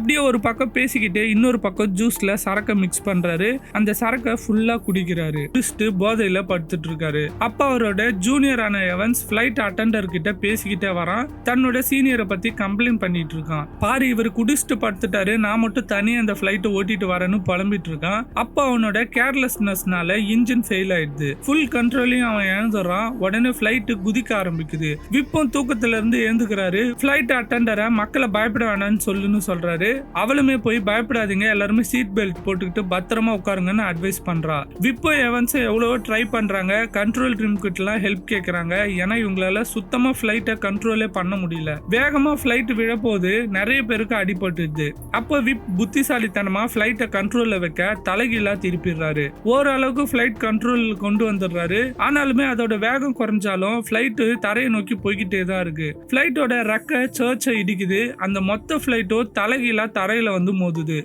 அப்படியே ஒரு பக்கம் பேசிக்கிட்டு இன்னொரு பக்கம் ஜூஸ்ல சரக்கை மிக்ஸ் பண்றாரு. அந்த சரக்கை ஃபுல்லா குடிக்கிறாரு. குடிச்சிட்டு போதையில படுத்துட்டு இருக்காரு. அப்ப அவரோட ஜூனியரான எவன்ஸ் ஃபிளைட் அட்டெண்டர் கிட்ட பேசிக்கிட்டே வரான். தன்னோட சீனியரை பத்தி கம்ப்ளைண்ட் பண்ணிட்டு இருக்கான். பாரு, இவர் குடிச்சிட்டு படுத்துட்டாரு, நான் மட்டும் தனியா அந்த ஃபிளைட்டை ஓட்டிட்டு வரேன்னு புலம்பிட்டு இருக்கான். அப்ப அவனோட கேர்லெஸ்னஸ்னால இன்ஜின் ஃபெயில் ஆயிடுது. ஃபுல் கண்ட்ரோலையும் அவன் இழந்துறான். உடனே ஃபிளைட் குதிக்க ஆரம்பிக்குது. விப்பும் தூக்கத்துல இருந்து எழுந்துக்கிறாரு. ஃபிளைட் அட்டெண்டரை மக்களை பயப்பட வேணாம்னு சொல்லுன்னு சொல்றாரு. அவளுமே போய் பயப்படாதீங்க, எல்லாருமே சீட் பெல்ட் போட்டுக்கிட்டு பத்திரமா உட்காருங்கன்னு அட்வைஸ் பண்றா. விப்போ எவன்ஸ் எவ்வளவோ ட்ரை பண்றாங்க. கண்ட்ரோல் ரூம் கிட்டலாம் ஹெல்ப் கேட்கறாங்க. ஏன்னா இவங்களால சுத்தமா ஃபிளைட்டை கண்ட்ரோலே பண்ண முடியல. வேகமா ஃபிளைட் விழப்போது நிறைய பேருக்கு அடிபட்டுது. அப்போ விப் புத்திசாலித்தனமா ஃபிளைட்டை கண்ட்ரோல்ல வைக்க தலைகீழா திருப்பிடுறாரு. ஓரளவுக்கு ஃபிளைட் கண்ட்ரோல் கொண்டு வந்துடுறாரு. ஆனாலுமே அதோட வேகம் குறைஞ்சாலும் ஃபிளைட் தரையை நோக்கி போய்கிட்டே தான் இருக்கு. ஃபிளைட்டோட ரெக்க சர்ச்சை இடிக்குது. அந்த மொத்த ஃபிளைட்டோ தலைகீழா தரையில வந்து மோதுது.